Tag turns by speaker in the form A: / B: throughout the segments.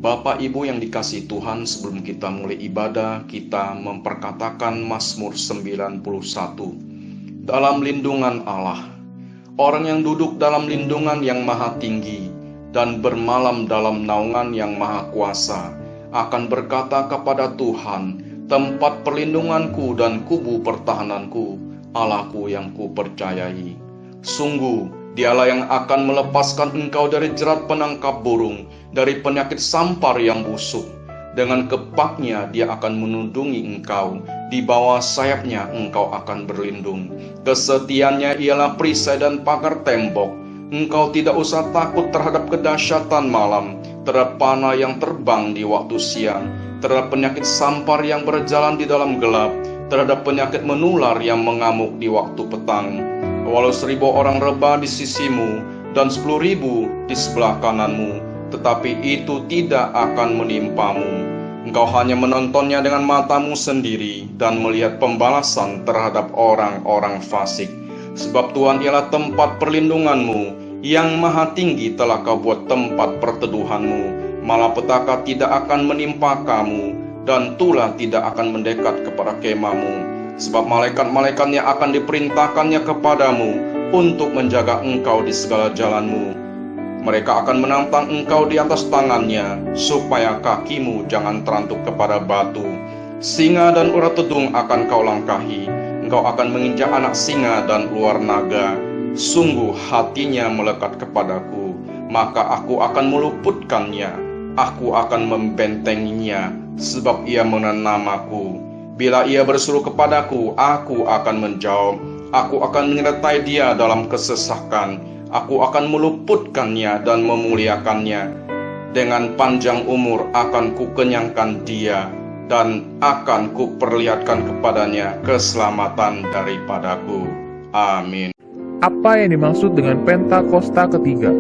A: Bapak Ibu yang dikasihi Tuhan, sebelum kita mulai ibadah, kita memperkatakan Mazmur 91. Dalam lindungan Allah, orang yang duduk dalam lindungan yang maha tinggi dan bermalam dalam naungan yang maha kuasa akan berkata kepada Tuhan, tempat perlindunganku dan kubu pertahananku, Allahku yang kupercayai. Sungguh, Dialah yang akan melepaskan engkau dari jerat penangkap burung, dari penyakit sampar yang busuk. Dengan kepaknya dia akan menundungi engkau, di bawah sayapnya engkau akan berlindung. Kesetiaannya ialah perisai dan pagar tembok. Engkau tidak usah takut terhadap kedahsyatan malam, terhadap panah yang terbang di waktu siang, terhadap penyakit sampar yang berjalan di dalam gelap, terhadap penyakit menular yang mengamuk di waktu petang. Walau 1.000 orang rebah di sisimu dan 10.000 di sebelah kananmu, tetapi itu tidak akan menimpamu. Engkau hanya menontonnya dengan matamu sendiri dan melihat pembalasan terhadap orang-orang fasik. Sebab Tuhan ialah tempat perlindunganmu, yang maha tinggi telah kau buat tempat perteduhanmu. Malapetaka tidak akan menimpa kamu, dan tulah tidak akan mendekat kepada kemahmu. Sebab malaikat-malaikatnya akan diperintahkannya kepadamu untuk menjaga engkau di segala jalanmu. Mereka akan menantang engkau di atas tangannya, supaya kakimu jangan terantuk kepada batu. Singa dan urat tedung akan kau langkahi. Engkau akan menginjak anak singa dan ular naga. Sungguh hatinya melekat kepadaku, maka aku akan meluputkannya. Aku akan membentenginya, sebab ia mengenal namaku. Bila ia berseru kepadaku, aku akan menjawab. Aku akan menyertai dia dalam kesesakan. Aku akan meluputkannya dan memuliakannya. Dengan panjang umur akan kukenyangkan dia, dan akan kuperlihatkan kepadanya keselamatan daripadaku. Amin.
B: Apa yang dimaksud dengan Pentakosta ketiga?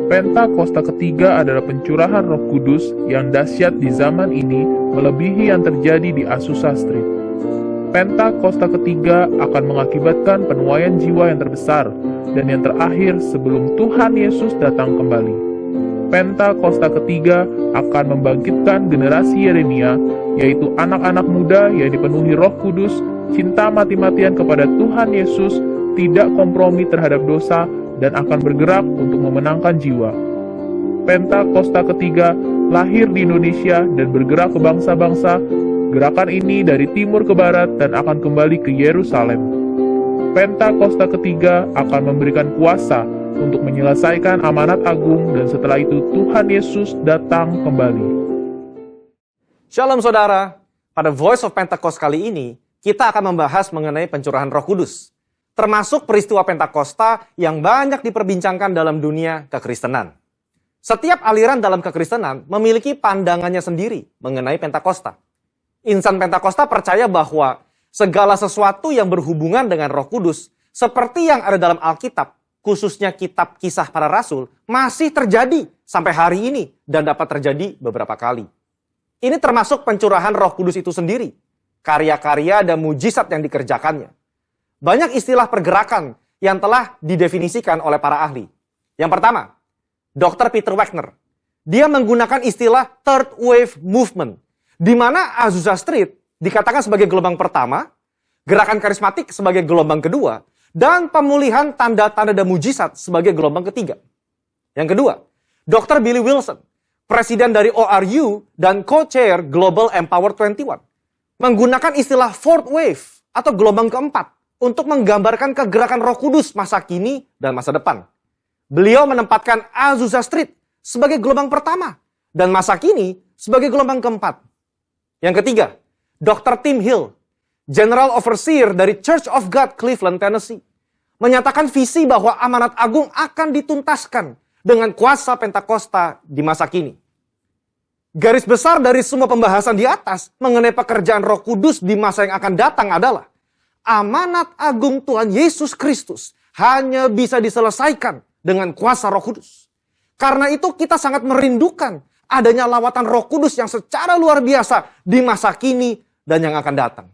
B: Pentakosta ketiga adalah pencurahan Roh Kudus yang dahsyat di zaman ini, melebihi yang terjadi di Azusa Street. Pentakosta ketiga akan mengakibatkan penuaian jiwa yang terbesar dan yang terakhir sebelum Tuhan Yesus datang kembali. Pentakosta ketiga akan membangkitkan generasi Yeremia, yaitu anak-anak muda yang dipenuhi Roh Kudus, cinta mati-matian kepada Tuhan Yesus, tidak kompromi terhadap dosa, dan akan bergerak untuk memenangkan jiwa. Pentakosta ketiga lahir di Indonesia dan bergerak ke bangsa-bangsa. Gerakan ini dari timur ke barat dan akan kembali ke Yerusalem. Pentakosta ketiga akan memberikan kuasa untuk menyelesaikan amanat agung, dan setelah itu Tuhan Yesus datang kembali.
C: Shalom saudara, pada Voice of Pentecost kali ini kita akan membahas mengenai pencurahan Roh Kudus, termasuk peristiwa Pentakosta yang banyak diperbincangkan dalam dunia kekristenan. Setiap aliran dalam kekristenan memiliki pandangannya sendiri mengenai Pentakosta. Insan Pentakosta percaya bahwa segala sesuatu yang berhubungan dengan Roh Kudus, seperti yang ada dalam Alkitab, khususnya kitab Kisah Para Rasul, masih terjadi sampai hari ini dan dapat terjadi beberapa kali. Ini termasuk pencurahan Roh Kudus itu sendiri, karya-karya dan mujizat yang dikerjakannya. Banyak istilah pergerakan yang telah didefinisikan oleh para ahli. Yang pertama, Dr. Peter Wagner. Dia menggunakan istilah Third Wave Movement, di mana Azusa Street dikatakan sebagai gelombang pertama, gerakan karismatik sebagai gelombang kedua, dan pemulihan tanda-tanda dan mujizat sebagai gelombang ketiga. Yang kedua, Dr. Billy Wilson, presiden dari ORU dan co-chair Global Empower 21, menggunakan istilah Fourth Wave atau gelombang keempat untuk menggambarkan kegerakan Roh Kudus masa kini dan masa depan. Beliau menempatkan Azusa Street sebagai gelombang pertama dan masa kini sebagai gelombang keempat. Yang ketiga, Dr. Tim Hill, General Overseer dari Church of God Cleveland, Tennessee, menyatakan visi bahwa amanat agung akan dituntaskan dengan kuasa Pentakosta di masa kini. Garis besar dari semua pembahasan di atas mengenai pekerjaan Roh Kudus di masa yang akan datang adalah amanat agung Tuhan Yesus Kristus hanya bisa diselesaikan dengan kuasa Roh Kudus. Karena itu kita sangat merindukan adanya lawatan Roh Kudus yang secara luar biasa di masa kini dan yang akan datang.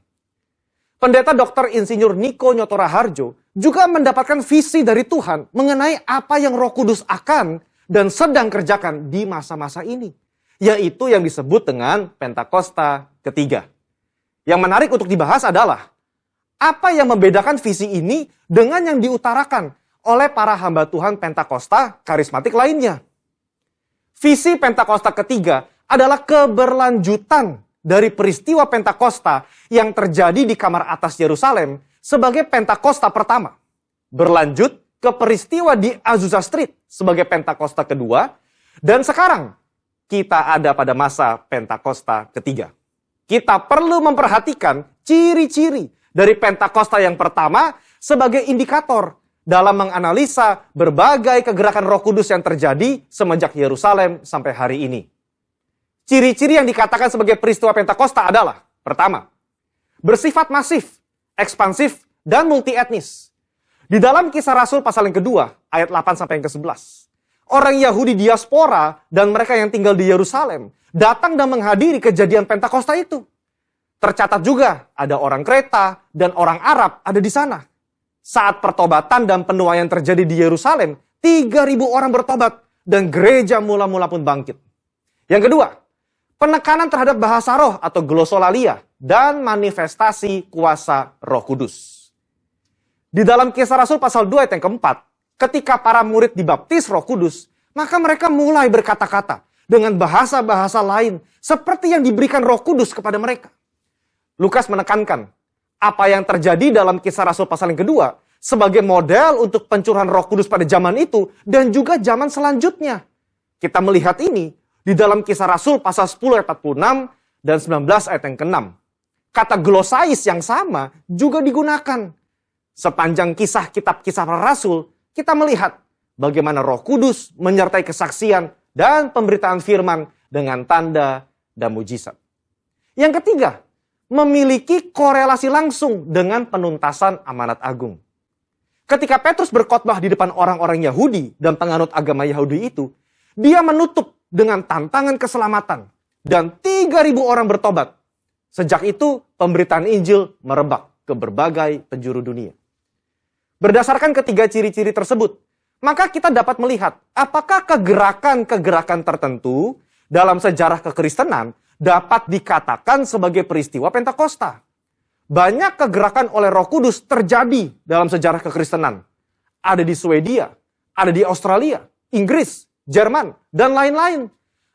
C: Pendeta Dr. Insinyur Niko Nyotora Harjo juga mendapatkan visi dari Tuhan mengenai apa yang Roh Kudus akan dan sedang kerjakan di masa-masa ini, yaitu yang disebut dengan Pentakosta ketiga. Yang menarik untuk dibahas adalah apa yang membedakan visi ini dengan yang diutarakan oleh para hamba Tuhan Pentakosta karismatik lainnya. Visi Pentakosta ketiga adalah keberlanjutan dari peristiwa Pentakosta yang terjadi di kamar atas Yerusalem sebagai Pentakosta pertama. Berlanjut ke peristiwa di Azusa Street sebagai Pentakosta kedua, dan sekarang kita ada pada masa Pentakosta ketiga. Kita perlu memperhatikan ciri-ciri dari Pentakosta yang pertama sebagai indikator dalam menganalisa berbagai kegerakan Roh Kudus yang terjadi semenjak Yerusalem sampai hari ini. Ciri-ciri yang dikatakan sebagai peristiwa Pentakosta adalah, pertama, bersifat masif, ekspansif, dan multi-etnis. Di dalam Kisah Rasul pasal yang kedua, ayat 8 sampai yang ke-11, orang Yahudi diaspora dan mereka yang tinggal di Yerusalem datang dan menghadiri kejadian Pentakosta itu. Tercatat juga ada orang Kreta dan orang Arab ada di sana. Saat pertobatan dan penuaian terjadi di Yerusalem, 3.000 orang bertobat dan gereja mula-mula pun bangkit. Yang kedua, penekanan terhadap bahasa roh atau glosolalia dan manifestasi kuasa Roh Kudus. Di dalam Kisah Rasul pasal 2 ayat yang keempat, ketika para murid dibaptis Roh Kudus, maka mereka mulai berkata-kata dengan bahasa-bahasa lain seperti yang diberikan Roh Kudus kepada mereka. Lukas menekankan apa yang terjadi dalam Kisah Rasul pasal yang kedua sebagai model untuk pencurahan Roh Kudus pada zaman itu dan juga zaman selanjutnya. Kita melihat ini di dalam Kisah Rasul pasal 10 ayat 46 dan 19 ayat yang ke-6. Kata glosais yang sama juga digunakan. Sepanjang kisah kitab Kisah Para Rasul, kita melihat bagaimana Roh Kudus menyertai kesaksian dan pemberitaan firman dengan tanda dan mujizat. Yang ketiga, memiliki korelasi langsung dengan penuntasan amanat agung. Ketika Petrus berkhotbah di depan orang-orang Yahudi dan penganut agama Yahudi itu, dia menutup dengan tantangan keselamatan dan 3.000 orang bertobat. Sejak itu, pemberitaan Injil merebak ke berbagai penjuru dunia. Berdasarkan ketiga ciri-ciri tersebut, maka kita dapat melihat apakah kegerakan-kegerakan tertentu dalam sejarah kekristenan dapat dikatakan sebagai peristiwa Pentakosta. Banyak kegerakan oleh Roh Kudus terjadi dalam sejarah kekristenan. Ada di Swedia, ada di Australia, Inggris, Jerman, dan lain-lain.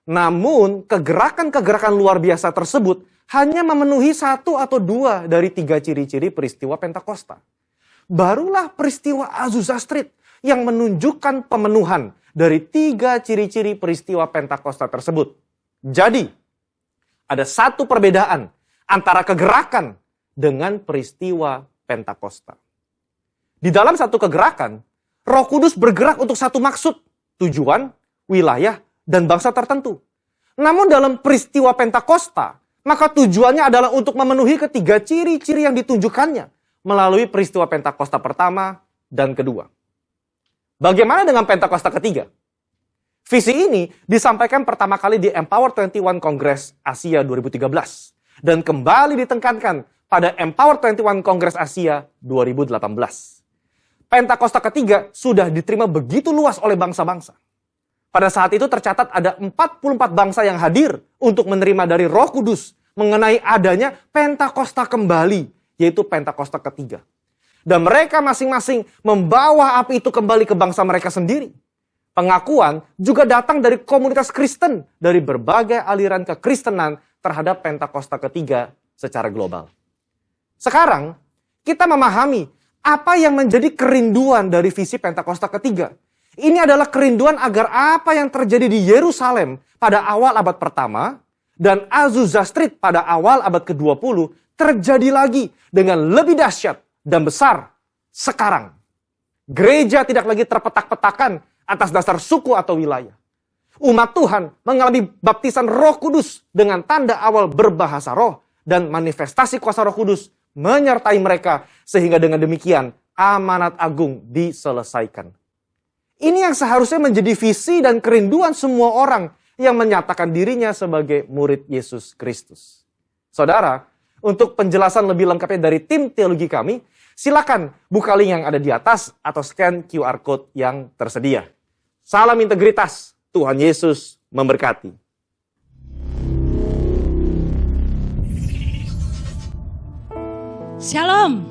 C: Namun, kegerakan-kegerakan luar biasa tersebut hanya memenuhi 1 atau 2 dari 3 ciri-ciri peristiwa Pentakosta. Barulah peristiwa Azusa Street yang menunjukkan pemenuhan dari 3 ciri-ciri peristiwa Pentakosta tersebut. Jadi, ada satu perbedaan antara kegerakan dengan peristiwa Pentakosta. Di dalam satu kegerakan, Roh Kudus bergerak untuk satu maksud, tujuan, wilayah, dan bangsa tertentu. Namun dalam peristiwa Pentakosta, maka tujuannya adalah untuk memenuhi ketiga ciri-ciri yang ditunjukkannya melalui peristiwa Pentakosta pertama dan kedua. Bagaimana dengan Pentakosta ketiga? Visi ini disampaikan pertama kali di Empower 21 Kongres Asia 2013 dan kembali ditekankan pada Empower 21 Kongres Asia 2018. Pentakosta ketiga sudah diterima begitu luas oleh bangsa-bangsa. Pada saat itu tercatat ada 44 bangsa yang hadir untuk menerima dari Roh Kudus mengenai adanya Pentakosta kembali, yaitu Pentakosta ketiga. Dan mereka masing-masing membawa api itu kembali ke bangsa mereka sendiri. Pengakuan juga datang dari komunitas Kristen dari berbagai aliran kekristenan terhadap Pentakosta ketiga secara global. Sekarang, kita memahami apa yang menjadi kerinduan dari visi Pentakosta ketiga. Ini adalah kerinduan agar apa yang terjadi di Yerusalem pada awal abad pertama dan Azusa Street pada awal abad ke-20 terjadi lagi dengan lebih dahsyat dan besar sekarang. Gereja tidak lagi terpetak-petakan atas dasar suku atau wilayah. Umat Tuhan mengalami baptisan Roh Kudus dengan tanda awal berbahasa roh dan manifestasi kuasa Roh Kudus menyertai mereka sehingga dengan demikian amanat agung diselesaikan. Ini yang seharusnya menjadi visi dan kerinduan semua orang yang menyatakan dirinya sebagai murid Yesus Kristus. Saudara, untuk penjelasan lebih lengkapnya dari tim teologi kami, silakan buka link yang ada di atas atau scan QR Code yang tersedia. Salam integritas, Tuhan Yesus memberkati.
D: Shalom.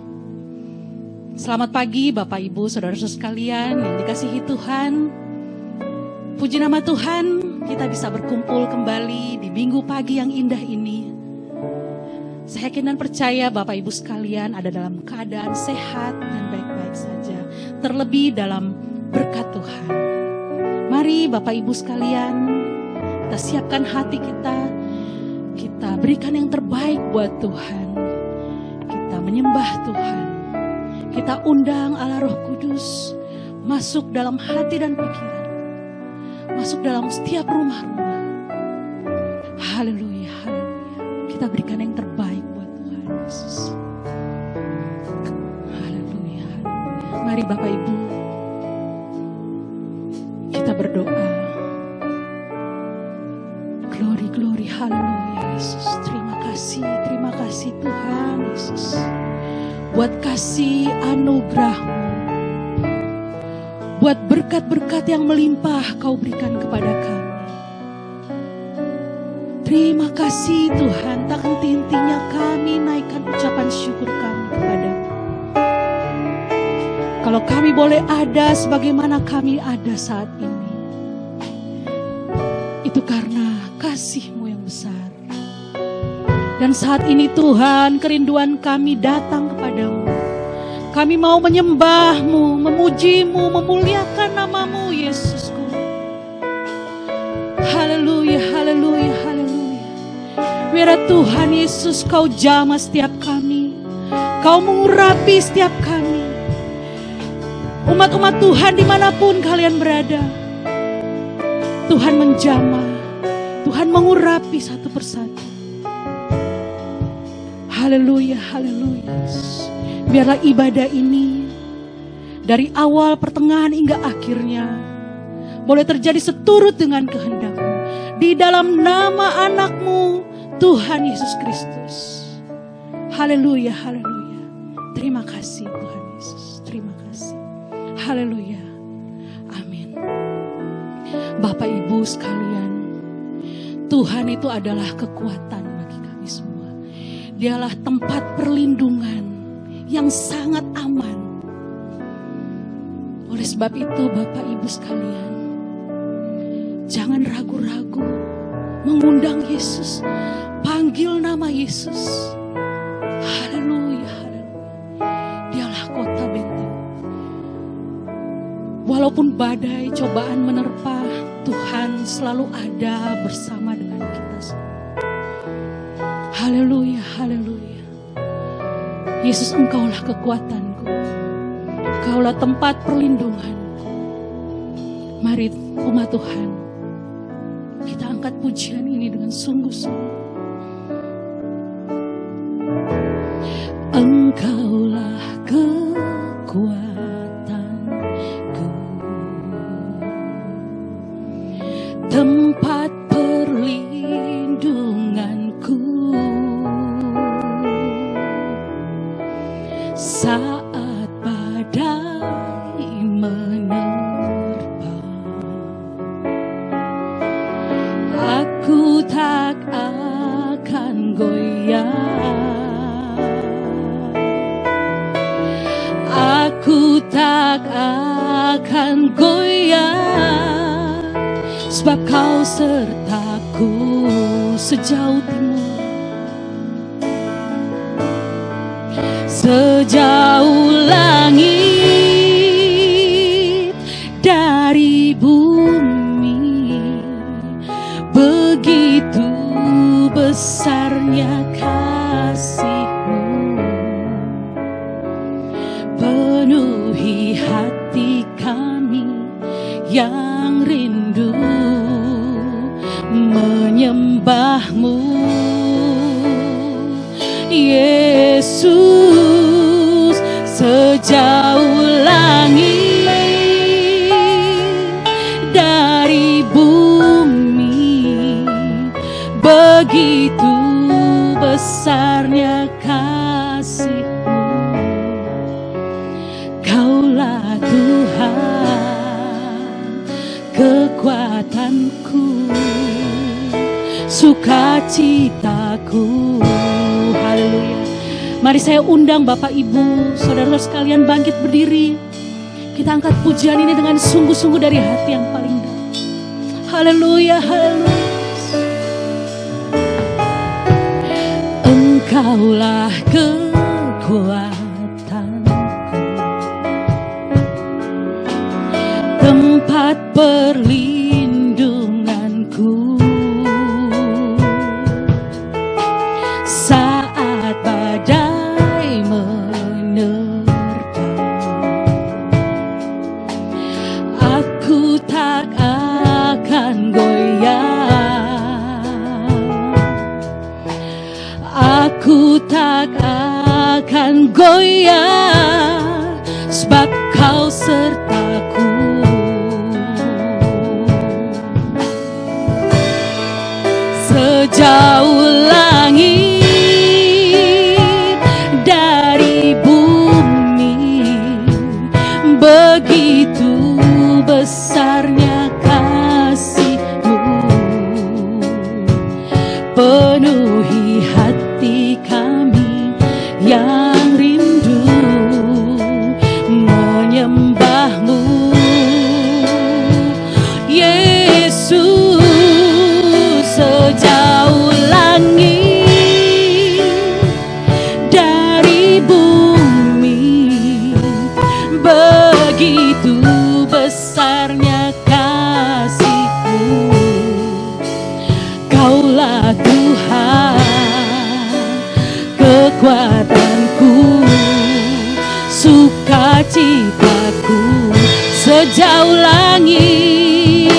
D: Selamat pagi Bapak Ibu Saudara-saudara sekalian yang dikasihi Tuhan. Puji nama Tuhan, kita bisa berkumpul kembali di minggu pagi yang indah ini. Saya yakin dan percaya Bapak Ibu sekalian ada dalam keadaan sehat dan baik-baik saja. Terlebih dalam berkat Tuhan. Mari Bapak Ibu sekalian, kita siapkan hati kita. Kita berikan yang terbaik buat Tuhan. Kita menyembah Tuhan. Kita undang Allah Roh Kudus masuk dalam hati dan pikiran. Masuk dalam setiap rumah-rumah. Haleluya, haleluya. Kita berikan yang terbaik buat Tuhan Yesus. Haleluya, haleluya. Mari Bapak Ibu, kita berdoa. Glory, glory, haleluya Yesus. Terima kasih Tuhan Yesus. Buat kasih anugerah-Mu. Buat berkat-berkat yang melimpah Kau berikan kepada kami. Terima kasih Tuhan, tak henti-hentinya kami naikkan ucapan syukur kami kepada-Mu. Kalau kami boleh ada sebagaimana kami ada saat ini, itu karena kasih-Mu yang besar. Dan saat ini Tuhan, kerinduan kami datang kepada-Mu. Kami mau menyembah-Mu, memuji-Mu, memuliakan nama-Mu, Yesusku. Haleluya, haleluya, haleluya. Biar Tuhan Yesus Kau jamah setiap kami. Kau mengurapi setiap kami. Umat-umat Tuhan dimanapun kalian berada. Tuhan menjamah. Tuhan mengurapi satu persatu. Haleluya, haleluya. Biarlah ibadah ini dari awal, pertengahan hingga akhirnya boleh terjadi seturut dengan kehendak-Mu. Di dalam nama anak-Mu, Tuhan Yesus Kristus. Haleluya, haleluya. Terima kasih Tuhan Yesus. Terima kasih. Haleluya. Amin. Bapak Ibu sekalian, Tuhan itu adalah kekuatan bagi kami semua. Dialah tempat perlindungan yang sangat aman. Oleh sebab itu Bapak Ibu sekalian, jangan ragu-ragu mengundang Yesus. Panggil nama Yesus. Haleluya, haleluya. Dialah kota benteng. Walaupun badai cobaan menerpa, Tuhan selalu ada bersama dengan kita semua. Haleluya, haleluya. Yesus, Engkaulah kekuatanku. Engkaulah tempat perlindunganku. Mari umat Tuhan, kita angkat pujian ini dengan sungguh-sungguh. Engkaulah kekuatanku, tempat perlindunganku. Saat badai menerpa, aku tak akan goyah. Aku tak akan goyah, sebab Kau sertaku sejauh timur. Sejauh langit dari bumi, begitu besarnya kasih-Mu. Penuhi hati kami yang rindu menyembah-Mu, Yesus. Sejauh langit dari bumi, begitu besarnya kasih-Mu. Kaulah Tuhan, kekuatanku, sukacitaku. Haleluya. Mari saya undang Bapak Ibu, saudara sekalian bangkit berdiri. Kita angkat pujian ini dengan sungguh-sungguh dari hati yang paling dalam. Haleluya, haleluya. Engkaulah kekuatanku, tempat perlindunganku saat badai menerpa. Aku tak akan goyah, aku tak akan goyah, sebab Kau sertaku. Sejauh langit dari bumi, begitu besarnya kasih-Mu, penuhi hati kami yang rindu menyembah-Mu, Yesus. Sejauh langit dari bumi, begitu besarnya kasih-Mu. Kaulah Tuhan, kekuatanku, sukacitaku. Sejauh langit,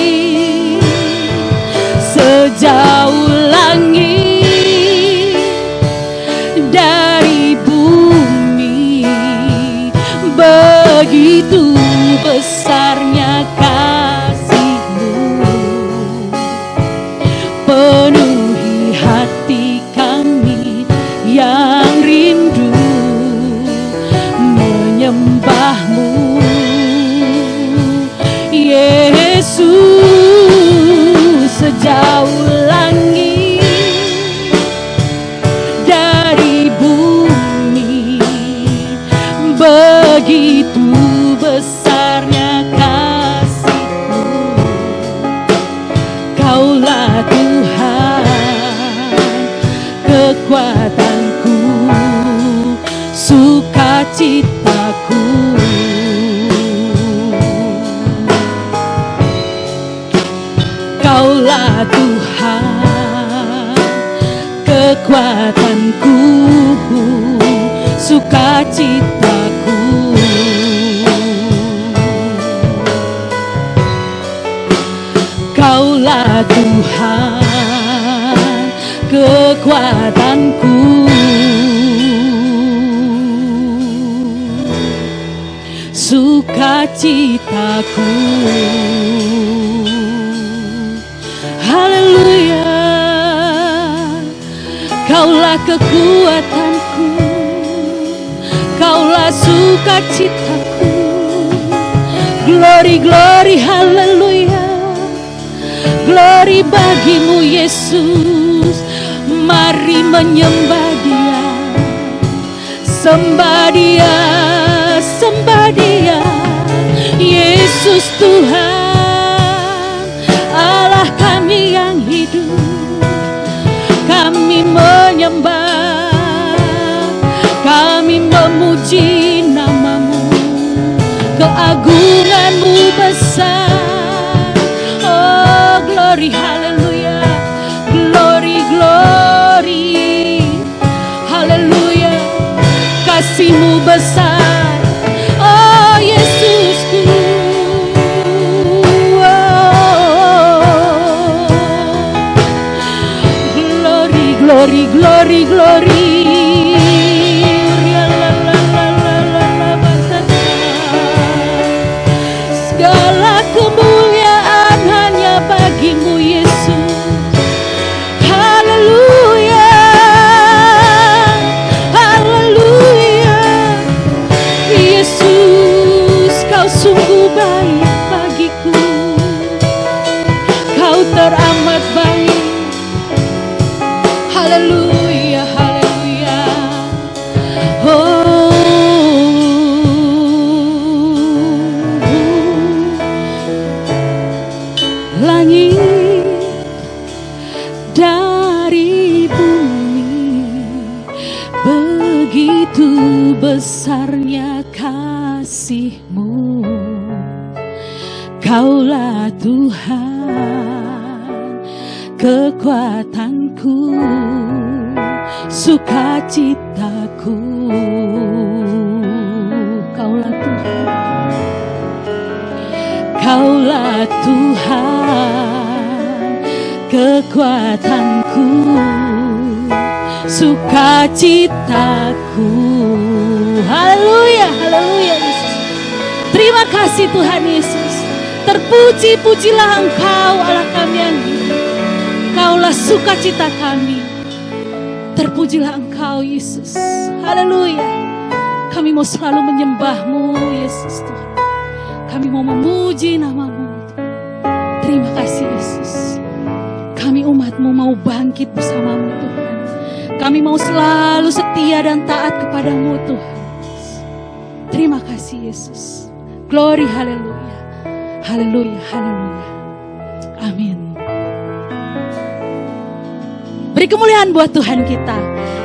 D: sejauh langit dari bumi, begitu besarnya kasih-Mu, penuhi hati kami yang rindu menyembah-Mu, Yesus. Sejauh langit dari bumi, begitu besarnya kasih-Mu. Kaulah Tuhan, kekuatanku, sukacitaku. Kaulah Tuhan, kekuatanku, sukacitaku. Kaulah Tuhan, kekuatanku, sukacitaku. Haleluya, Kaulah kekuatanku, Kaulah sukacitaku. Glory, glory, haleluya. Glory bagi-Mu Yesus. Mari menyembah Dia, sembah Dia, sembah Dia. Yesus Tuhan, Allah kami yang hidup, kami menyembah, kami memuji nama-Mu, keagungan-Mu besar. Oh glory, haleluya, glory, glory, haleluya. Kasih-Mu besar, oh Yesusku. Glory, glory, glory. Segala kemuliaan hanya bagi-Mu Yesus. Haleluya, haleluya. Yesus, Kau sungguh baik bagiku, Kau teramat baik. Haleluya, haleluya, langit dari bumi, begitu besarnya kasih-Mu. Kaulah Tuhan, kekuatanku, sukacitaku. Kaulah Tuhan, Kaulah Tuhan, kekuatanku, sukacitaku. Haleluya, haleluya Yesus. Terima kasih Tuhan Yesus. Terpuji-pujilah Engkau Allah kami yang hidup. Kaulah sukacita kami. Terpujilah Engkau Yesus. Haleluya. Kami mau selalu menyembah-Mu Yesus Tuhan. Kami mau memuji nama-Mu. Terima kasih Yesus. Kami umat-Mu mau bangkit bersama-Mu Tuhan. Kami mau selalu setia dan taat kepada-Mu Tuhan. Terima kasih Yesus. Glory, haleluya. Haleluya, haleluya. Amin. Beri kemuliaan buat Tuhan kita.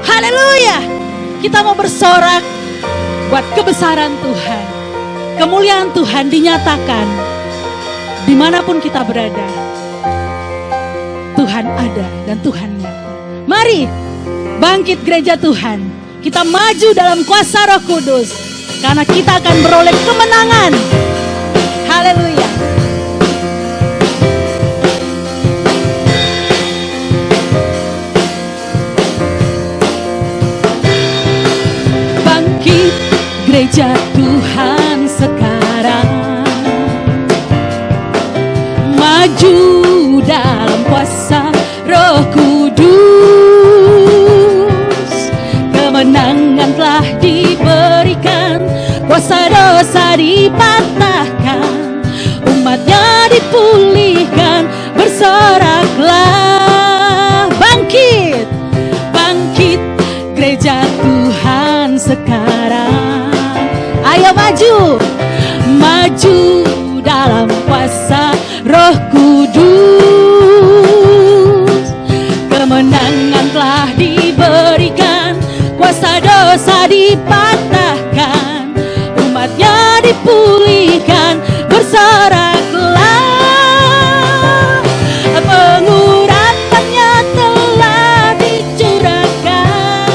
D: Haleluya. Kita mau bersorak buat kebesaran Tuhan. Kemuliaan Tuhan dinyatakan dimanapun kita berada. Tuhan ada dan Tuhan nyata. Mari bangkit gereja Tuhan. Kita maju dalam kuasa Roh Kudus. Karena kita akan beroleh kemenangan. Haleluya. Bangkit gereja Tuhan sekarang. Maju dalam kuasa Roh Kudus. Kemenangan telah diberikan, kuasa dosa dipatahkan, umatnya dipulihkan, bersoraklah. Bangkit, bangkit gereja Tuhan sekarang. Ayo maju, maju dalam kuasa Roh Kudus. Kemenangan telah diberikan, kuasa dosa dipatahkan, umatnya dipulihkan, bersoraklah. Pengurapannya telah dicurahkan,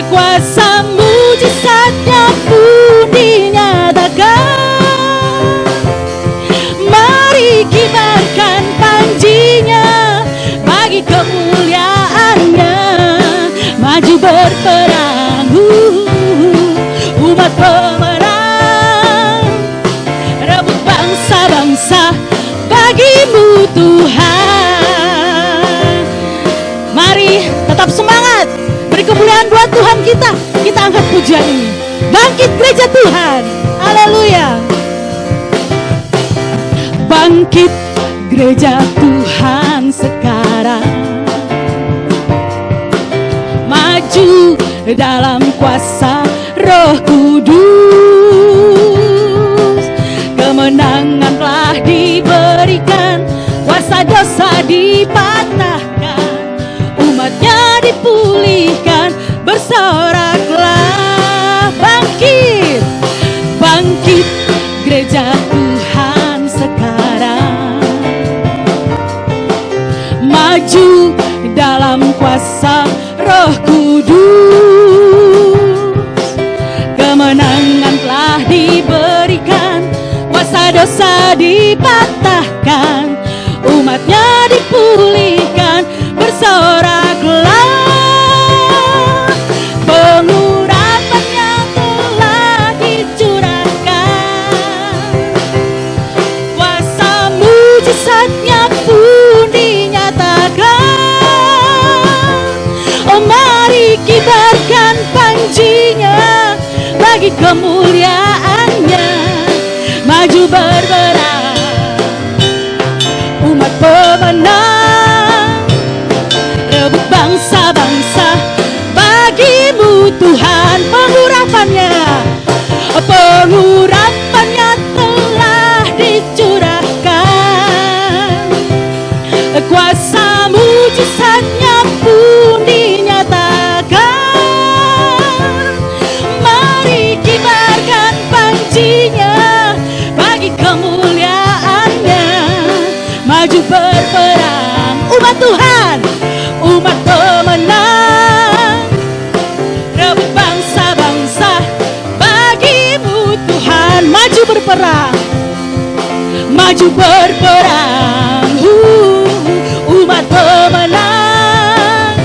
D: kuasa mujizatnya pun dinyatakan. Mari kibarkan panjinya bagi kemuliaannya. Maju berperang, umat pemenang, rebut bangsa-bangsa bagi-Mu Tuhan. Mari tetap semangat, beri kemuliaan buat Tuhan kita. Kita angkat pujian ini. Bangkit gereja Tuhan. Haleluya. Bangkit gereja Tuhan sekarang. Maju dalam kuasa Roh Kudus. Kemenangan telah diberikan, kuasa dosa dipatahkan, umatnya dipulihkan, bersoraklah. Bangkit, bangkit gereja Tuhan sekarang. Maju dalam kuasa Roh Kudus. Kemenangan telah diberikan, kuasa dosa dipatahkan, umatnya dipulihkan, bersoraklah. Pengurapannya telah dicurahkan, kuasa mujizatnya pun dinyatakan. Oh mari kibarkan panjinya bagi kemuliaannya. Maju berperang, umat pemenang, rebut bangsa-bangsa bagi-Mu Tuhan. Pengurapannya, pengurapannya telah dicurahkan, maju berperang, umat pemenang.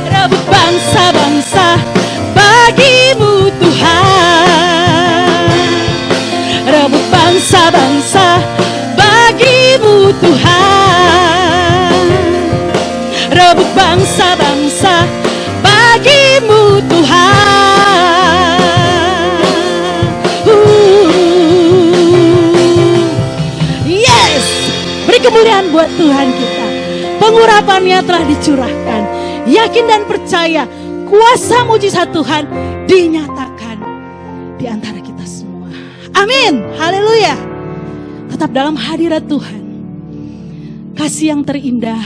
D: Rebut bangsa-bangsa bagimu Tuhan, rebut bangsa-bangsa bagimu Tuhan, rebut bangsa-bangsa bagimu Tuhan. Yes, beri kemuliaan buat Tuhan kita. Pengurapannya telah dicurahkan. Yakin dan percaya kuasa mujizat Tuhan dinyatakan di antara kita semua. Amin. Haleluya. Tetap dalam hadirat Tuhan. Kasih yang terindah,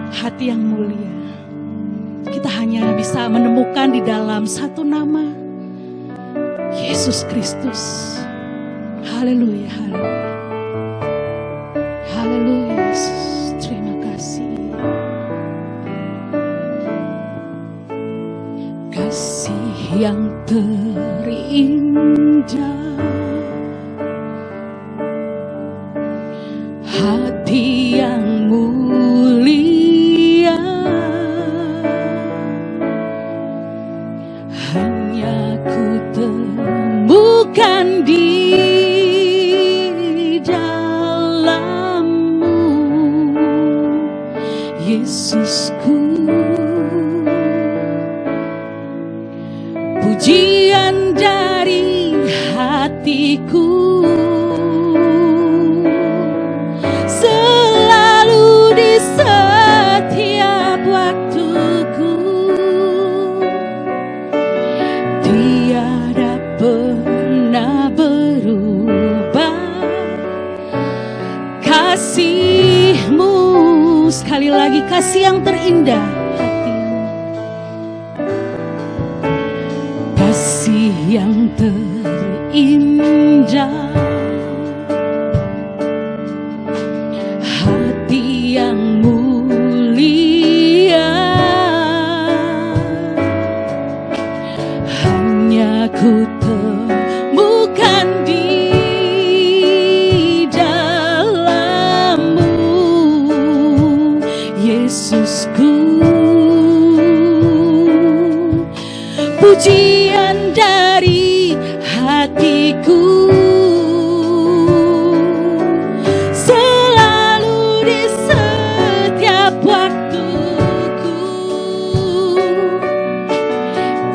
D: hati yang mulia. Kita hanya bisa menemukan di dalam satu nama, Yesus Kristus. Haleluya, haleluya. Haleluya, Yesus. Terima kasih. Kasih yang terindah, hati yang mulia, hanya ku temukan di dalam-Mu, Yesusku. Pujian dari hatiku selalu di setiap waktuku, tiada pernah berubah kasih-Mu. Sekali lagi, kasih yang terindah, kasih yang terindah, hati yang mulia, hanya ku temukan di dalam-Mu, Yesusku. Pujian dari hatiku selalu di setiap waktuku,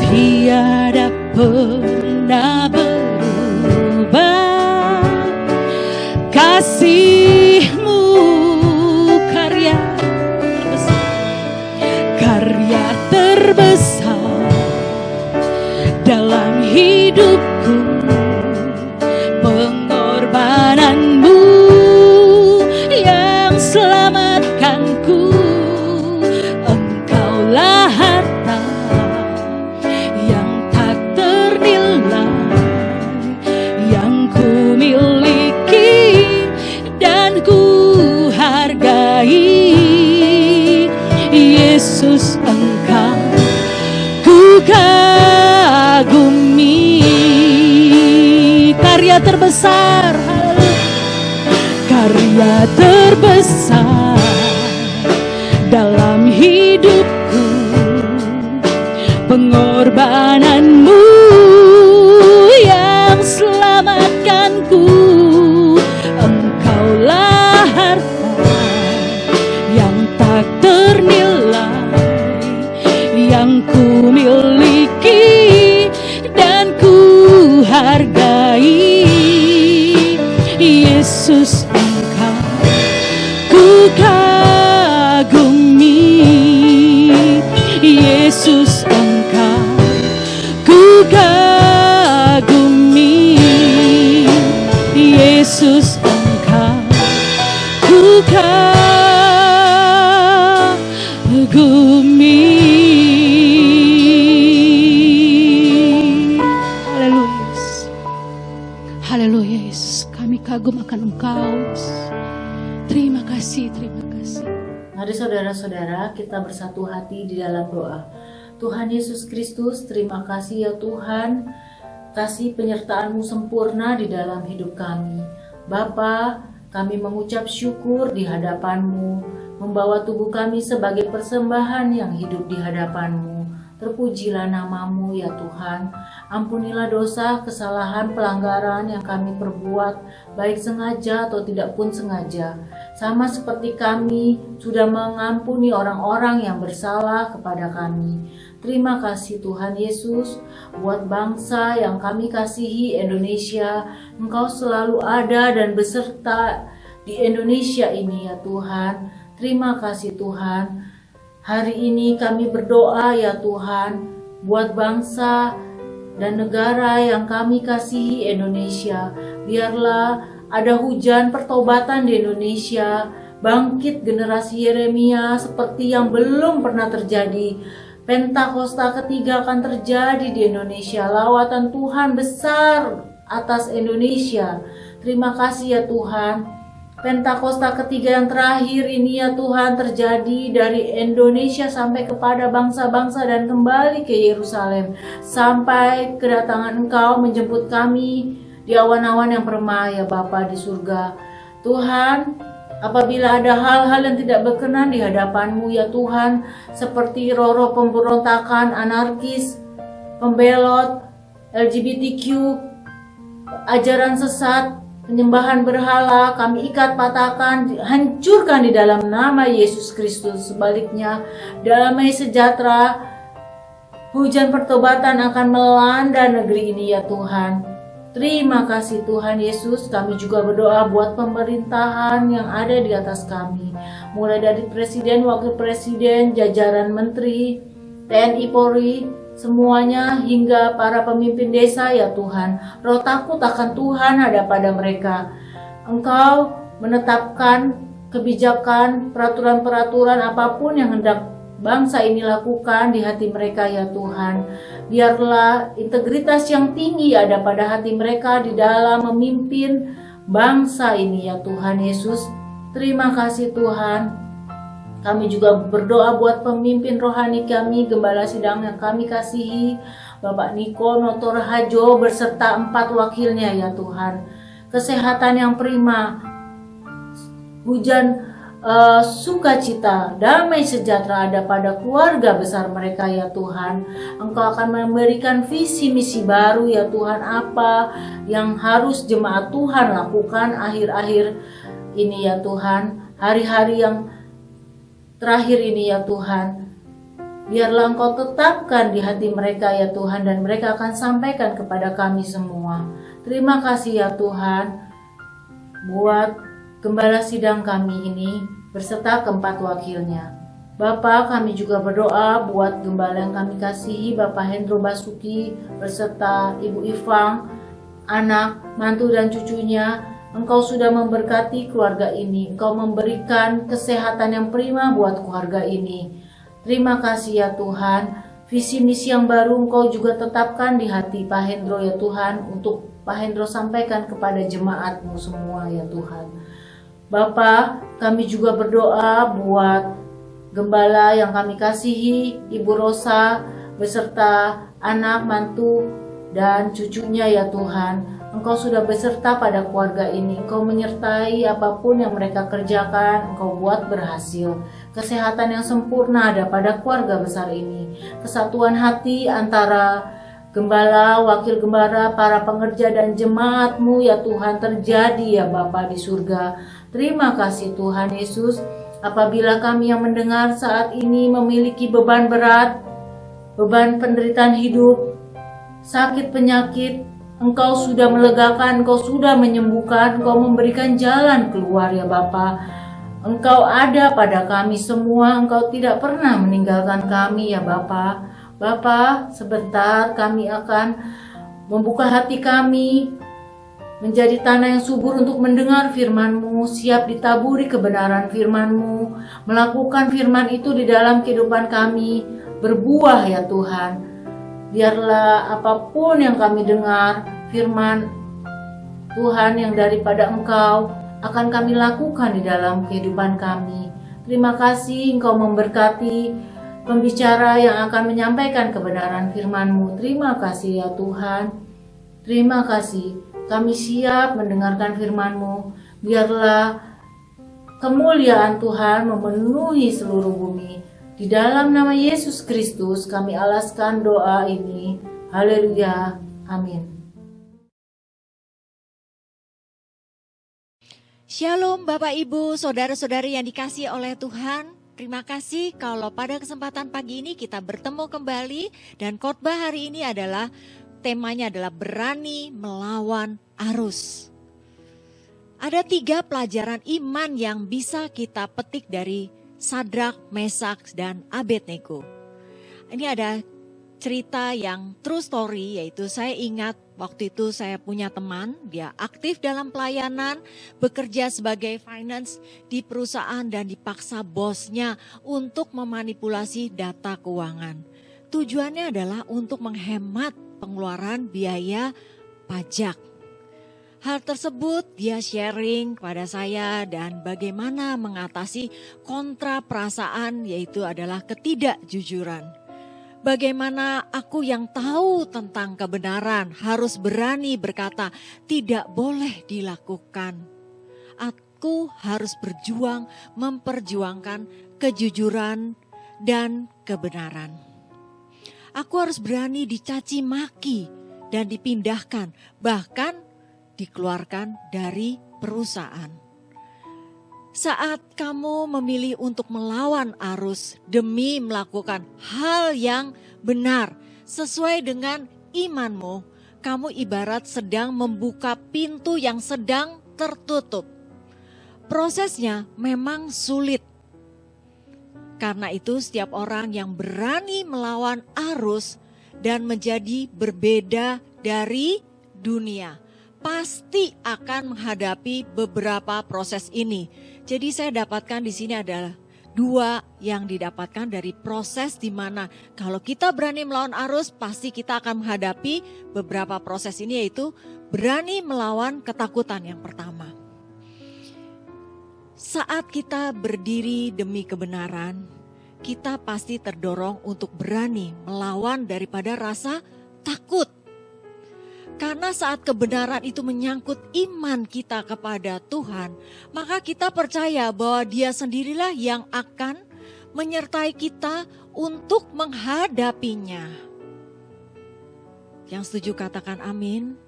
D: tiada pernah berubah kasih-Mu. Karya terbesar dalam hidupku, pengorbanan-Mu yang selamatkanku. Engkaulah harta yang tak ternilai, yang ku miliki dan ku hargai. Yesus, Engkau ku kagumi. Karya terbesar, karya terbesar dalam hidupku, pengorbanan-Mu yang selamatkanku. Engkaulah harta yang tak ternilai, yang ku miliki dan ku hargai. Yesus, Engkau ku kagumi. Yesus, Engkau ku kagumi. Yesus, Engkau ku kagumi. Haleluya Yesus, kami kagum akan Engkau Yesus. Terima kasih, terima kasih.
E: Mari saudara-saudara kita bersatu hati di dalam doa. Tuhan Yesus Kristus, terima kasih ya Tuhan, kasih penyertaan-Mu sempurna di dalam hidup kami. Bapa, kami mengucap syukur di hadapan-Mu, membawa tubuh kami sebagai persembahan yang hidup di hadapan-Mu. Terpujilah nama-Mu ya Tuhan. Ampunilah dosa, kesalahan, pelanggaran yang kami perbuat, baik sengaja atau tidak pun sengaja. Sama seperti kami sudah mengampuni orang-orang yang bersalah kepada kami. Terima kasih Tuhan Yesus, buat bangsa yang kami kasihi Indonesia. Engkau selalu ada dan beserta di Indonesia ini ya Tuhan. Terima kasih Tuhan. Hari ini kami berdoa ya Tuhan, buat bangsa dan negara yang kami kasihi Indonesia. Biarlah ada hujan pertobatan di Indonesia, bangkit generasi Yeremia seperti yang belum pernah terjadi. Pentakosta ketiga akan terjadi di Indonesia. Lawatan Tuhan besar atas Indonesia. Terima kasih ya Tuhan. Pentakosta ketiga yang terakhir ini ya Tuhan terjadi dari Indonesia sampai kepada bangsa-bangsa dan kembali ke Yerusalem. Sampai kedatangan Engkau menjemput kami di awan-awan yang permai ya Bapa di surga. Tuhan, apabila ada hal-hal yang tidak berkenan di hadapan-Mu ya Tuhan, seperti roh-roh pemberontakan, anarkis, pembelot, LGBTQ, ajaran sesat, penyembahan berhala, kami ikat, patahkan, hancurkan di dalam nama Yesus Kristus. Sebaliknya, damai sejahtera, hujan pertobatan akan melanda negeri ini ya Tuhan. Terima kasih Tuhan Yesus. Kami juga berdoa buat pemerintahan yang ada di atas kami, mulai dari presiden, wakil presiden, jajaran menteri, TNI, Polri, semuanya hingga para pemimpin desa ya Tuhan. Roh takut akan Tuhan ada pada mereka. Engkau menetapkan kebijakan, peraturan-peraturan apapun yang hendak bangsa ini lakukan di hati mereka ya Tuhan. Biarlah integritas yang tinggi ada pada hati mereka di dalam memimpin bangsa ini ya Tuhan Yesus. Terima kasih Tuhan. Kami juga berdoa buat pemimpin rohani kami, gembala sidang yang kami kasihi, Bapak Niko Noto Raharjo berserta 4 wakilnya ya Tuhan. Kesehatan yang prima, hujan sukacita, damai sejahtera ada pada keluarga besar mereka ya Tuhan. Engkau akan memberikan visi misi baru ya Tuhan, apa yang harus jemaat Tuhan lakukan akhir-akhir ini ya Tuhan, hari-hari yang terakhir ini ya Tuhan. Biarlah Engkau tetapkan di hati mereka ya Tuhan, dan mereka akan sampaikan kepada kami semua. Terima kasih ya Tuhan buat gembala sidang kami ini berserta keempat wakilnya. Bapa, kami juga berdoa buat gembala yang kami kasihi, Bapak Hendro Basuki berserta Ibu Ifang, anak, mantu dan cucunya. Engkau sudah memberkati keluarga ini. Engkau memberikan kesehatan yang prima buat keluarga ini. Terima kasih ya Tuhan. Visi misi yang baru Engkau juga tetapkan di hati Pak Hendro ya Tuhan, untuk Pak Hendro sampaikan kepada jemaat-Mu semua ya Tuhan. Bapa, kami juga berdoa buat gembala yang kami kasihi, Ibu Rosa beserta anak, mantu dan cucunya ya Tuhan. Engkau sudah beserta pada keluarga ini. Engkau menyertai apapun yang mereka kerjakan. Engkau buat berhasil. Kesehatan yang sempurna ada pada keluarga besar ini. Kesatuan hati antara gembala, wakil gembala, para pengerja dan jemaat-Mu ya Tuhan terjadi ya Bapa di surga. Terima kasih Tuhan Yesus. Apabila kami yang mendengar saat ini memiliki beban berat, beban penderitaan hidup, sakit penyakit, Engkau sudah melegakan, Engkau sudah menyembuhkan, Engkau memberikan jalan keluar ya Bapa. Engkau ada pada kami semua, Engkau tidak pernah meninggalkan kami ya Bapa. Bapa, sebentar kami akan membuka hati kami menjadi tanah yang subur untuk mendengar firman-Mu, siap ditaburi kebenaran firman-Mu, melakukan firman itu di dalam kehidupan kami, berbuah ya Tuhan. Biarlah apapun yang kami dengar, firman Tuhan yang daripada Engkau akan kami lakukan di dalam kehidupan kami. Terima kasih Engkau memberkati pembicara yang akan menyampaikan kebenaran firman-Mu. Terima kasih ya Tuhan. Terima kasih. kami siap mendengarkan firman-Mu. Biarlah kemuliaan Tuhan memenuhi seluruh bumi. Di dalam nama Yesus Kristus kami alaskan doa ini. Haleluya. Amin.
F: Shalom Bapak Ibu, saudara-saudari yang dikasihi oleh Tuhan. Terima kasih kalau pada kesempatan pagi ini kita bertemu kembali dan khotbah hari ini adalah temanya adalah berani melawan arus. Ada 3 pelajaran iman yang bisa kita petik dari Sadrak, Mesak, dan Abednego. Ini ada cerita yang true story, yaitu saya ingat waktu itu saya punya teman, dia aktif dalam pelayanan, bekerja sebagai finance di perusahaan dan dipaksa bosnya untuk memanipulasi data keuangan. Tujuannya adalah untuk menghemat pengeluaran biaya pajak. Hal tersebut dia sharing kepada saya dan bagaimana mengatasi kontra perasaan, yaitu adalah ketidakjujuran. Bagaimana aku yang tahu tentang kebenaran harus berani berkata tidak boleh dilakukan. Aku harus berjuang memperjuangkan kejujuran dan kebenaran. Aku harus berani dicaci maki dan dipindahkan, bahkan dikeluarkan dari perusahaan. Saat kamu memilih untuk melawan arus demi melakukan hal yang benar sesuai dengan imanmu, kamu ibarat sedang membuka pintu yang sedang tertutup. Prosesnya memang sulit. Karena itu setiap orang yang berani melawan arus dan menjadi berbeda dari dunia pasti akan menghadapi beberapa proses ini. Jadi saya dapatkan di sini adalah 2 yang didapatkan dari proses di mana kalau kita berani melawan arus pasti kita akan menghadapi beberapa proses ini, yaitu berani melawan ketakutan yang pertama. Saat kita berdiri demi kebenaran, kita pasti terdorong untuk berani melawan daripada rasa takut. Karena saat kebenaran itu menyangkut iman kita kepada Tuhan, maka kita percaya bahwa Dia sendirilah yang akan menyertai kita untuk menghadapinya. Yang setuju katakan amin.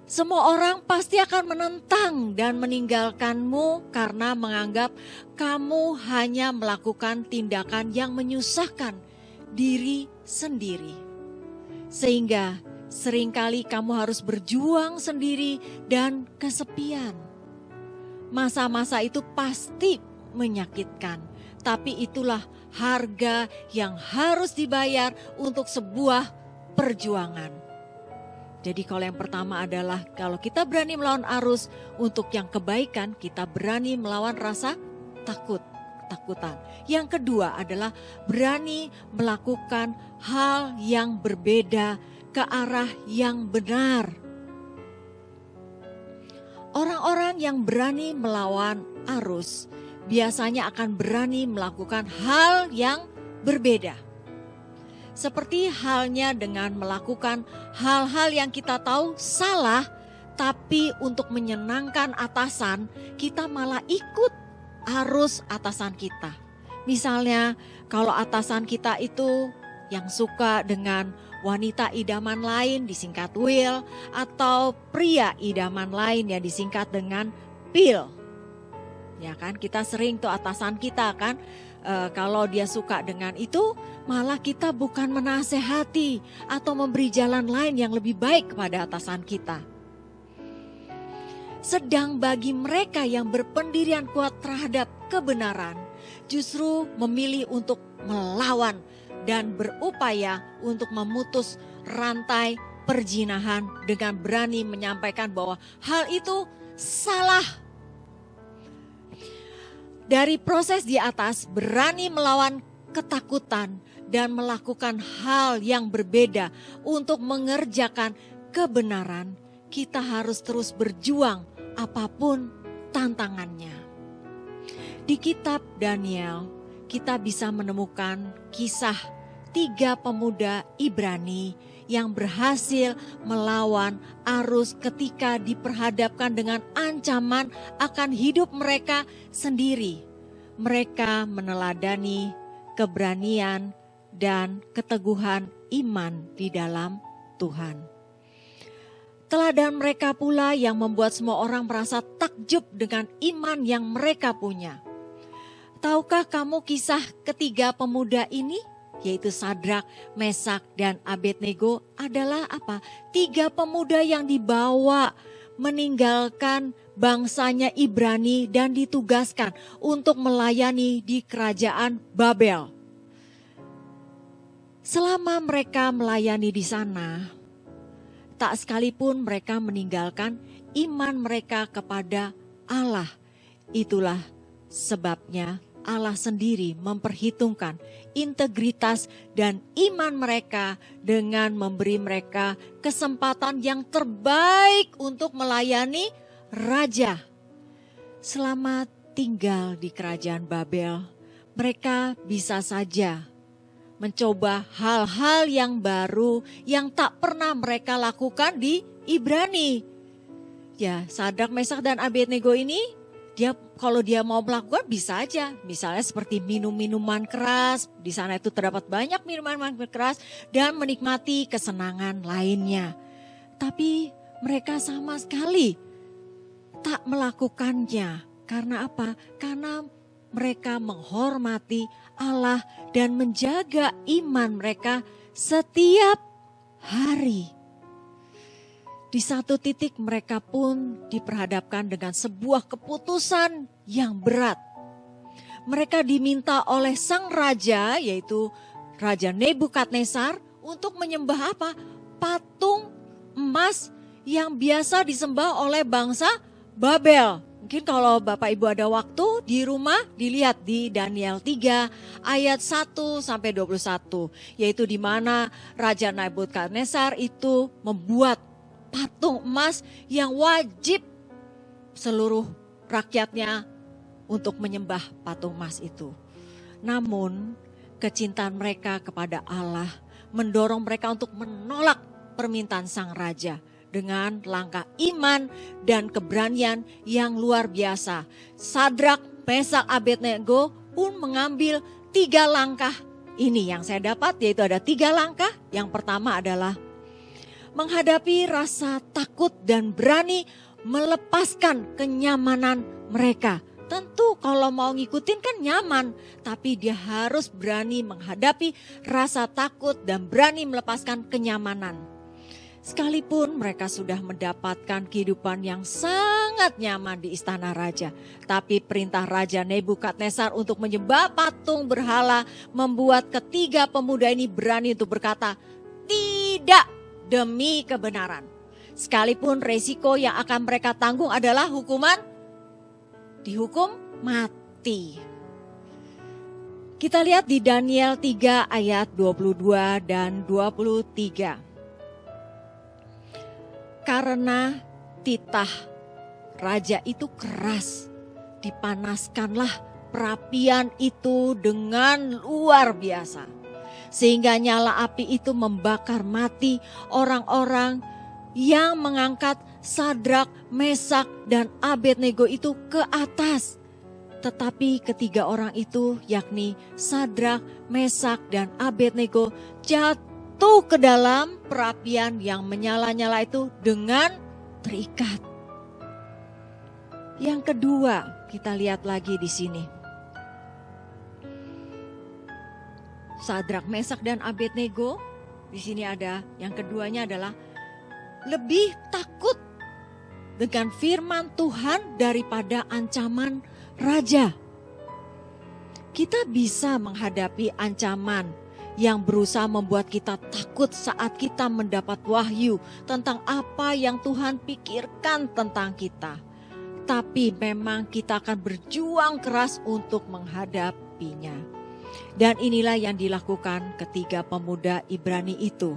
F: Semua orang pasti akan menentang dan meninggalkanmu karena menganggap kamu hanya melakukan tindakan yang menyusahkan diri sendiri. Sehingga seringkali kamu harus berjuang sendiri dan kesepian. Masa-masa itu pasti menyakitkan, tapi itulah harga yang harus dibayar untuk sebuah perjuangan. Jadi kalau yang pertama adalah kalau kita berani melawan arus untuk yang kebaikan, kita berani melawan rasa ketakutan. Yang kedua adalah berani melakukan hal yang berbeda ke arah yang benar. Orang-orang yang berani melawan arus biasanya akan berani melakukan hal yang berbeda. Seperti halnya dengan melakukan hal-hal yang kita tahu salah, tapi untuk menyenangkan atasan, kita malah ikut arus atasan kita. Misalnya, kalau atasan kita itu yang suka dengan wanita idaman lain disingkat Will, atau pria idaman lain yang disingkat dengan Pil. Ya kan, kita sering tuh atasan kita kan, kalau dia suka dengan itu, malah kita bukan menasehati atau memberi jalan lain yang lebih baik kepada atasan kita. Sedang bagi mereka yang berpendirian kuat terhadap kebenaran, justru memilih untuk melawan dan berupaya untuk memutus rantai perzinahan dengan berani menyampaikan bahwa hal itu salah. Dari proses di atas, berani melawan ketakutan dan melakukan hal yang berbeda untuk mengerjakan kebenaran, kita harus terus berjuang apapun tantangannya. Di kitab Daniel, kita bisa menemukan kisah 3 pemuda Ibrani yang berhasil melawan arus ketika diperhadapkan dengan ancaman akan hidup mereka sendiri. Mereka meneladani keberanian dan keteguhan iman di dalam Tuhan. Teladan mereka pula yang membuat semua orang merasa takjub dengan iman yang mereka punya. Tahukah kamu kisah ketiga pemuda ini? Yaitu Sadrak, Mesak, dan Abednego adalah apa? 3 pemuda yang dibawa meninggalkan bangsanya Ibrani dan ditugaskan untuk melayani di kerajaan Babel. Selama mereka melayani di sana, tak sekalipun mereka meninggalkan iman mereka kepada Allah. Itulah sebabnya Allah sendiri memperhitungkan integritas dan iman mereka dengan memberi mereka kesempatan yang terbaik untuk melayani raja. Selama tinggal di kerajaan Babel, mereka bisa saja mencoba hal-hal yang baru yang tak pernah mereka lakukan di Ibrani. Ya, Sadrak, Mesak, dan Abednego ini kalau dia mau melakukan bisa aja. Misalnya seperti minum minuman keras, di sana itu terdapat banyak minuman keras dan menikmati kesenangan lainnya. Tapi mereka sama sekali tak melakukannya. Karena apa? Karena mereka menghormati Allah dan menjaga iman mereka setiap hari. Di satu titik mereka pun diperhadapkan dengan sebuah keputusan yang berat. Mereka diminta oleh sang raja, yaitu Raja Nebukadnezar, untuk menyembah apa? Patung emas yang biasa disembah oleh bangsa Babel. Mungkin kalau Bapak Ibu ada waktu di rumah, dilihat di Daniel 3 ayat 1 sampai 21. Yaitu di mana Raja Nebukadnezar itu membuat patung emas yang wajib seluruh rakyatnya untuk menyembah patung emas itu. Namun kecintaan mereka kepada Allah mendorong mereka untuk menolak permintaan sang raja dengan langkah iman dan keberanian yang luar biasa. Sadrak, Mesak, Abednego pun mengambil 3 langkah ini yang saya dapat, yaitu ada 3 langkah. Yang pertama adalah menghadapi rasa takut dan berani melepaskan kenyamanan mereka. Tentu kalau mau ngikutin kan nyaman, tapi dia harus berani menghadapi rasa takut dan berani melepaskan kenyamanan. Sekalipun mereka sudah mendapatkan kehidupan yang sangat nyaman di istana raja, tapi perintah Raja Nebukadnezar untuk menyembah patung berhala membuat ketiga pemuda ini berani untuk berkata, "Tidak!" demi kebenaran. Sekalipun resiko yang akan mereka tanggung adalah dihukum mati. Kita lihat di Daniel 3 ayat 22 dan 23. Karena titah raja itu keras, dipanaskanlah perapian itu dengan luar biasa. Sehingga nyala api itu membakar mati orang-orang yang mengangkat Sadrak, Mesak, dan Abednego itu ke atas. Tetapi ketiga orang itu, yakni Sadrak, Mesak, dan Abednego, jatuh ke dalam perapian yang menyala-nyala itu dengan terikat. Yang kedua, kita lihat lagi di sini. Sadrak, Mesak, dan Abednego, di sini ada yang keduanya adalah lebih takut dengan firman Tuhan daripada ancaman raja. Kita bisa menghadapi ancaman yang berusaha membuat kita takut saat kita mendapat wahyu tentang apa yang Tuhan pikirkan tentang kita. Tapi memang kita akan berjuang keras untuk menghadapinya. Dan inilah yang dilakukan ketiga pemuda Ibrani itu.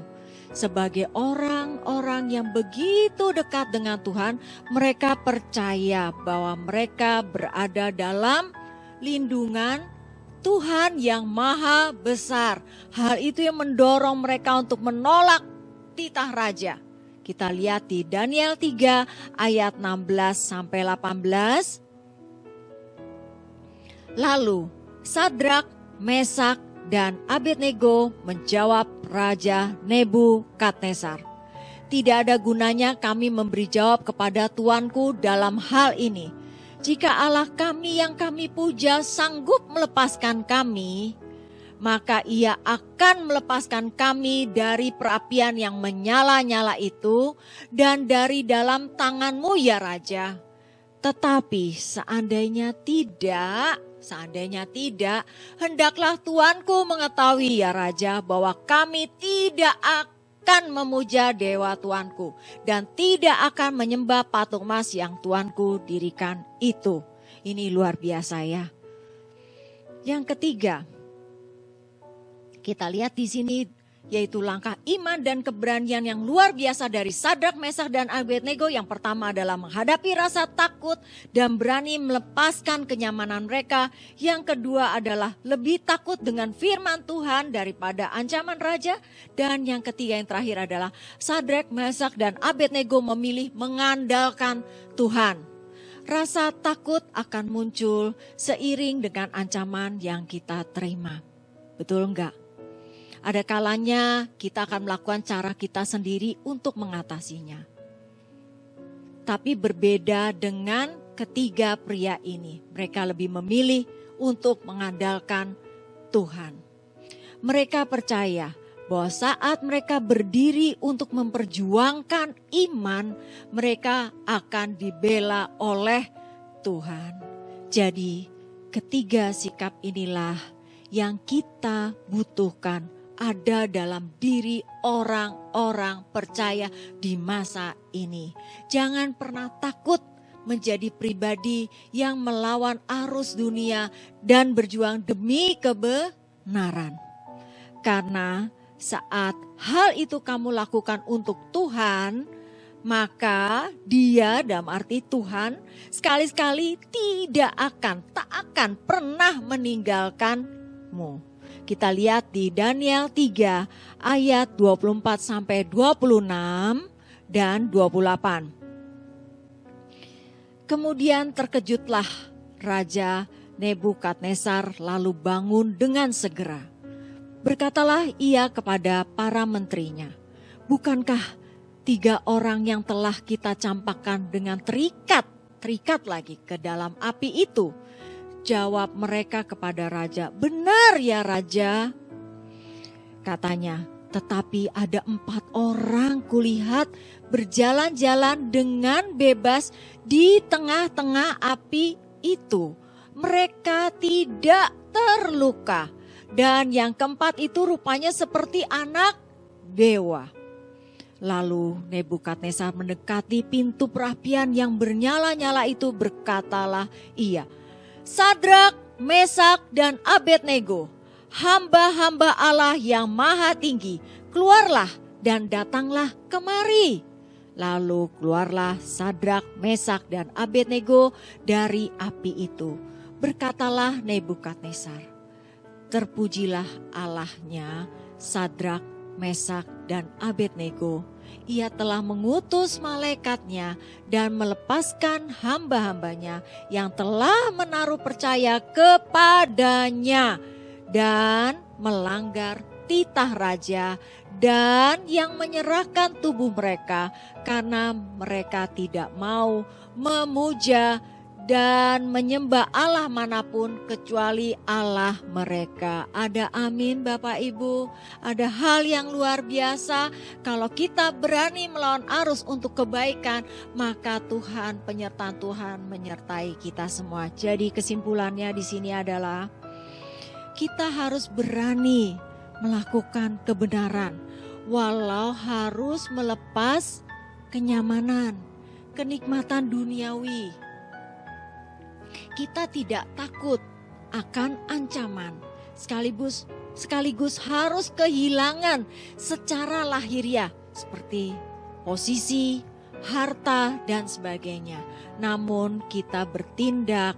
F: Sebagai orang-orang yang begitu dekat dengan Tuhan, mereka percaya bahwa mereka berada dalam lindungan Tuhan yang maha besar. Hal itu yang mendorong mereka untuk menolak titah raja. Kita lihat di Daniel 3 ayat 16 sampai 18. Lalu Sadrak, Mesak, dan Abednego menjawab Raja Nebukadnezar, "Tidak ada gunanya kami memberi jawab kepada tuanku dalam hal ini. Jika Allah kami yang kami puja sanggup melepaskan kami, maka ia akan melepaskan kami dari perapian yang menyala-nyala itu dan dari dalam tanganmu ya Raja. Tetapi seandainya tidak, hendaklah tuanku mengetahui ya Raja bahwa kami tidak akan memuja dewa tuanku dan tidak akan menyembah patung emas yang tuanku dirikan itu." Ini luar biasa ya. Yang ketiga, kita lihat di sini yaitu langkah iman dan keberanian yang luar biasa dari Sadrak, Mesak, dan Abednego. Yang pertama adalah menghadapi rasa takut dan berani melepaskan kenyamanan mereka. Yang kedua adalah lebih takut dengan firman Tuhan daripada ancaman raja. Dan yang ketiga yang terakhir adalah Sadrak, Mesak, dan Abednego memilih mengandalkan Tuhan. Rasa takut akan muncul seiring dengan ancaman yang kita terima. Betul enggak? Ada kalanya kita akan melakukan cara kita sendiri untuk mengatasinya. Tapi berbeda dengan ketiga pria ini. Mereka lebih memilih untuk mengandalkan Tuhan. Mereka percaya bahwa saat mereka berdiri untuk memperjuangkan iman, mereka akan dibela oleh Tuhan. Jadi ketiga sikap inilah yang kita butuhkan ada dalam diri orang-orang percaya di masa ini. Jangan pernah takut menjadi pribadi yang melawan arus dunia dan berjuang demi kebenaran. Karena saat hal itu kamu lakukan untuk Tuhan, maka Dia, dalam arti Tuhan, sekali-sekali tak akan pernah meninggalkanmu. Kita lihat di Daniel 3 ayat 24 sampai 26 dan 28. Kemudian terkejutlah Raja Nebukadnezar lalu bangun dengan segera. Berkatalah ia kepada para menterinya, "Bukankah 3 orang yang telah kita campakkan dengan terikat lagi ke dalam api itu?" Jawab mereka kepada raja, "Benar ya Raja." Katanya, "Tetapi ada 4 orang kulihat berjalan-jalan dengan bebas di tengah-tengah api itu. Mereka tidak terluka. Dan yang keempat itu rupanya seperti anak dewa." Lalu Nebukadnezar mendekati pintu perapian yang bernyala-nyala itu, berkatalah ia, "Sadrak, Mesak, dan Abednego, hamba-hamba Allah yang maha tinggi, keluarlah dan datanglah kemari." Lalu keluarlah Sadrak, Mesak, dan Abednego dari api itu. Berkatalah Nebukadnezar, "Terpujilah Allahnya Sadrak, Mesak, dan Abednego. Ia telah mengutus malaikatnya dan melepaskan hamba-hambanya yang telah menaruh percaya kepadanya dan melanggar titah raja dan yang menyerahkan tubuh mereka karena mereka tidak mau memuja dan menyembah Allah manapun kecuali Allah mereka." Ada amin Bapak Ibu. Ada hal yang luar biasa. Kalau kita berani melawan arus untuk kebaikan, maka Tuhan, penyertaan Tuhan menyertai kita semua. Jadi kesimpulannya di sini adalah kita harus berani melakukan kebenaran walau harus melepas kenyamanan, kenikmatan duniawi. Kita tidak takut akan ancaman, sekaligus harus kehilangan secara lahiriah seperti posisi, harta, dan sebagainya. Namun kita bertindak,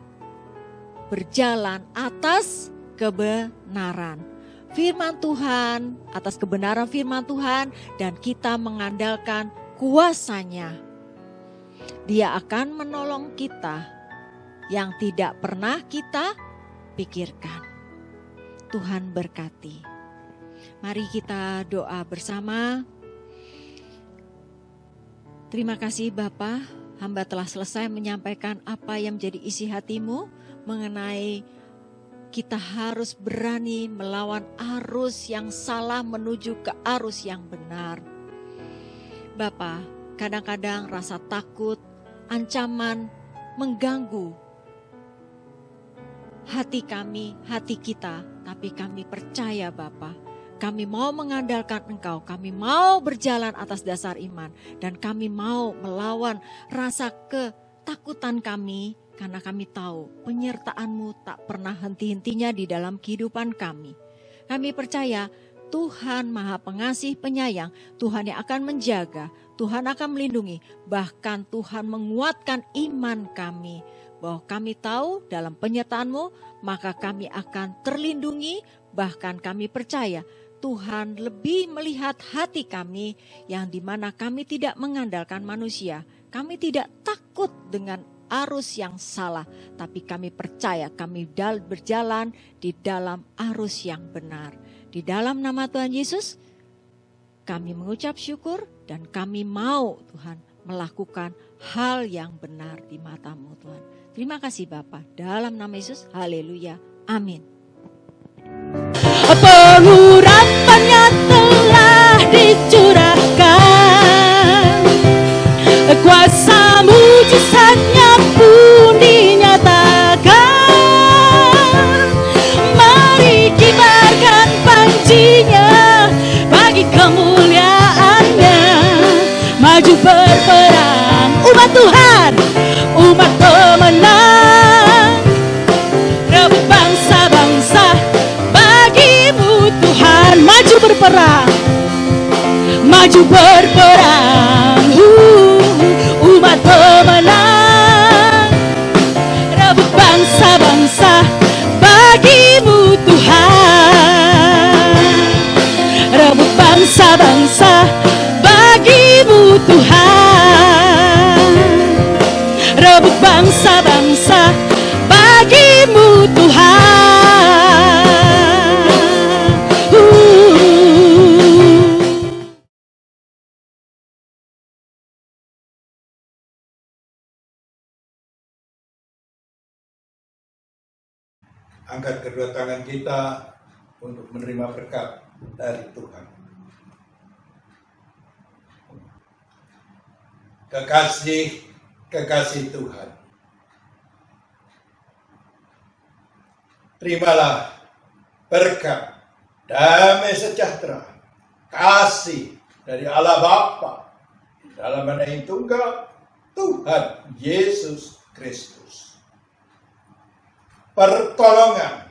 F: berjalan atas kebenaran. firman Tuhan, atas kebenaran firman Tuhan, dan kita mengandalkan kuasa-Nya. Dia akan menolong kita yang tidak pernah kita pikirkan. Tuhan berkati. Mari kita doa bersama. Terima kasih Bapa, hamba telah selesai menyampaikan apa yang menjadi isi hatimu mengenai kita harus berani melawan arus yang salah menuju ke arus yang benar. Bapa, kadang-kadang rasa takut, ancaman mengganggu hati kami, hati kita, tapi kami percaya Bapa, kami mau mengandalkan Engkau, kami mau berjalan atas dasar iman, dan kami mau melawan rasa ketakutan kami, karena kami tahu penyertaan-Mu tak pernah henti-hentinya di dalam kehidupan kami. Kami percaya Tuhan Maha Pengasih Penyayang, Tuhan yang akan menjaga, Tuhan akan melindungi, bahkan Tuhan menguatkan iman kami. Bahwa kami tahu dalam penyertaan-Mu, maka kami akan terlindungi, bahkan kami percaya Tuhan lebih melihat hati kami yang dimana kami tidak mengandalkan manusia. Kami tidak takut dengan arus yang salah, tapi kami percaya kami berjalan di dalam arus yang benar. Di dalam nama Tuhan Yesus, kami mengucap syukur dan kami mau Tuhan melakukan hal yang benar di mata-Mu Tuhan. Terima kasih Bapa, dalam nama Yesus, haleluya, amin.
D: Pengurapannya telah dicurahkan, kuasa mujizatnya pun dinyatakan. Mari kibarkan panjinya bagi kemuliaannya. Maju berperang umat Tuhan, umat pemenang. Rebut bangsa-bangsa bagimu Tuhan. Maju berperang, maju berperang, umat pemenang. Rebut bangsa-bangsa bagimu Tuhan. Rebut bangsa-bangsa bagimu Tuhan. Rebut bangsa-bangsa bagimu Tuhan.
G: Angkat kedua tangan kita untuk menerima berkat dari Tuhan. Kekasih Tuhan, terimalah berkat, damai sejahtera, kasih dari Allah Bapa dalam Anak yang tunggal Tuhan Yesus Kristus. Pertolongan,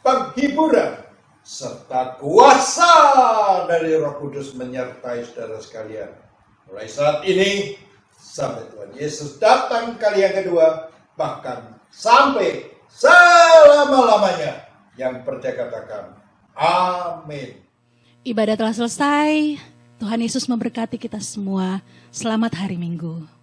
G: penghiburan, serta kuasa dari Roh Kudus menyertai saudara sekalian. Mulai saat ini sampai Tuhan Yesus datang kali yang kedua, bahkan sampai selama-lamanya. Yang percaya katakan, amin.
D: Ibadah telah selesai. Tuhan Yesus memberkati kita semua. Selamat hari Minggu.